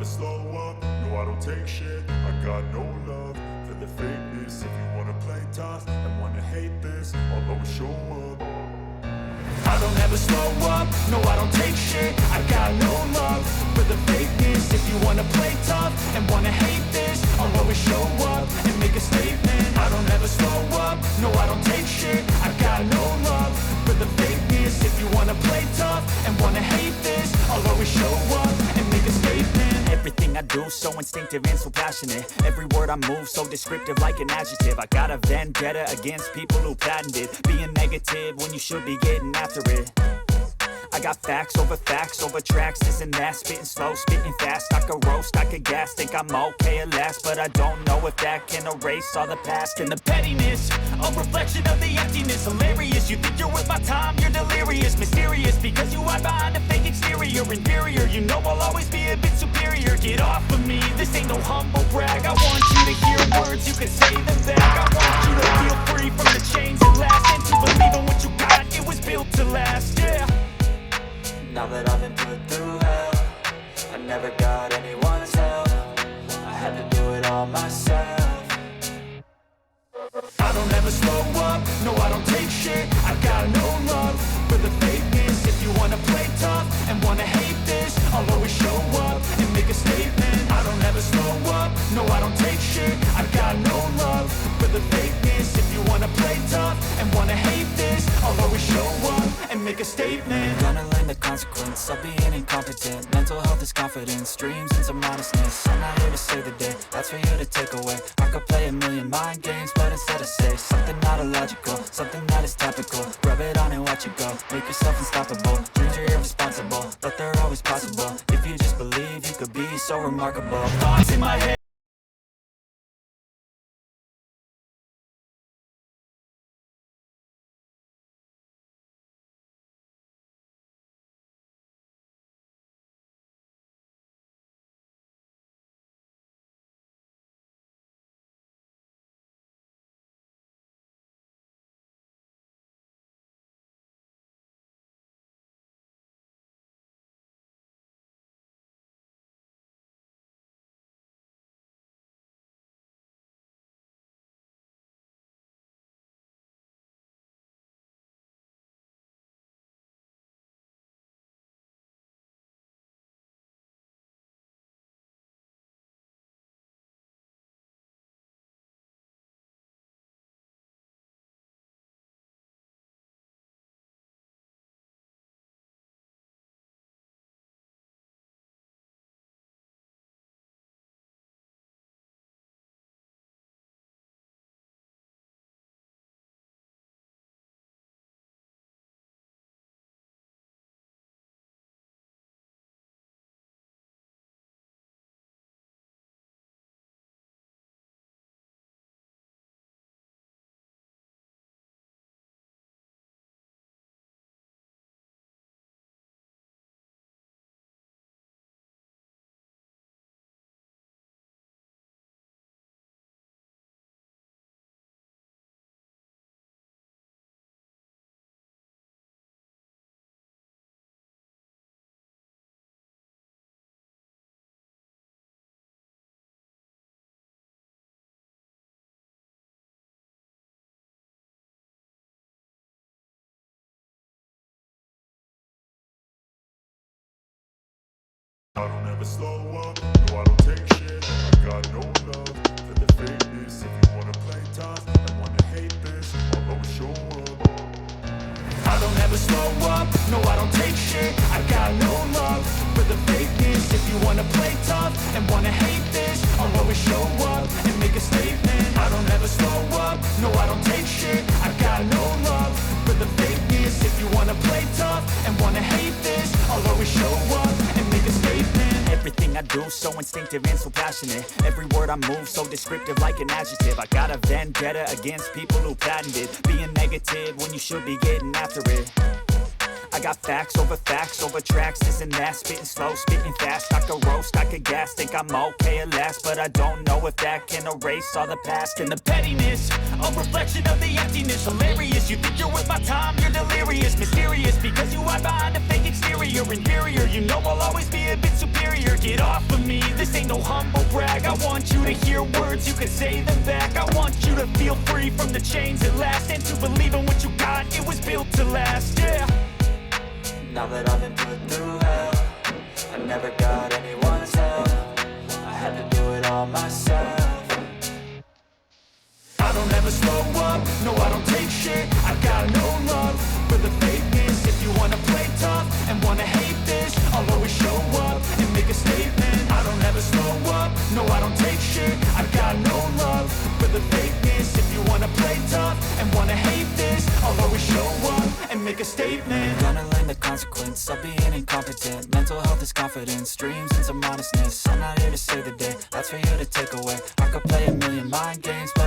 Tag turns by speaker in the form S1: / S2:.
S1: never slow up, no I don't take shit. I got no love for the fakeness. If you wanna play tough and wanna hate this, I'll always show up. I don't ever slow up, no I don't take shit. I got no love for the fakeness. If you wanna play tough and wanna hate this, I'll always show up and make a statement. I don't ever slow up, no I don't take shit. I got no love for the fakeness. If you wanna play tough and wanna hate this, I'll always show up and make a statement. Everything I do so instinctive and so passionate. Every word I move so descriptive like an adjective. I got a vendetta against people who patented being negative when you should be getting after it. I got facts over tracks, this and that. Spitting slow, spitting fast. I could roast, I could gas. Think I'm okay at last, but I don't know if that can erase all the past. And the pettiness, a reflection of the emptiness. Hilarious, you think you're worth my time, you're delirious. Mysterious, because you hide behind a fake exterior. Inferior, you know I'll always be a bit superior. Get off of me, this ain't no humble brag. I want you to hear words, you can say them back. I want you to feel free from the chains at last, and to believe in what you got, it was built to last, yeah.
S2: Now that I've been put through hell, I never got anyone's help. I had to do it all myself.
S1: I don't ever slow up, no I don't take shit. I got no love for the fakeness. If you wanna play tough and wanna hate this, I'll always show up and make a statement. I don't ever slow up, no I don't take shit. I got no love for the fakeness. If you wanna play tough and wanna hate this, I'll always show up and make a statement.
S2: Gonna learn the consequence of being incompetent. Mental health is confidence, dreams and some modestness. I'm not here to save the day, that's for you to take away. I could play a million mind games, but instead I say something not illogical, something that is topical. Rub it on and watch it go, make yourself unstoppable. Dreams are irresponsible, but they're always possible. If you just believe, you could be so remarkable.
S1: Thoughts in my head. I don't ever slow up, no I don't take shit. I got no love for the fakeness. If you wanna play tough and wanna hate this, I'll always show up. I don't ever slow up, no I don't take shit. I got no love for the fakeness. If you wanna play tough and wanna hate this, I'll always show up and make a statement. I don't ever slow up, no I don't take shit. I got no love for the fakeness. If you wanna play tough and wanna hate this, I'll always show up and make a statement. Everything I do so instinctive and so passionate. Every word I move so descriptive like an adjective. I got a vendetta against people who patented being negative when you should be getting after it.
S2: I got facts over tracks, this and that. Spitting slow, spitting fast, I could roast, I could gas. Think I'm okay at last, but I don't know if that can erase all the past. And the pettiness, a reflection of the emptiness. Hilarious, you think you're worth my time, you're delirious. Mysterious, because you hide behind a fake exterior. Inferior, you know I'll always be a bit superior. Get off of me, this ain't no humble brag. I want you to hear words, you can say them back. I want you to feel free from the chains at last, and to believe in what you got, it was built to last, yeah. Now that I've been put through hell, I never got anyone's help, I had to do it all myself. I don't ever slow up, no I don't take shit. I got no love for the fakeness. If you wanna play tough and wanna hate this, I'll always show up and make a statement. I don't ever slow up, no I don't take shit. I got no love for the fakeness. If you wanna play tough and wanna hate this, I'll always show up and make a statement. Gonna learn the consequence of being incompetent. Mental health is confidence, dreams and some honestness. I'm not here to save the day, that's for you to take away. I could play a million mind games, but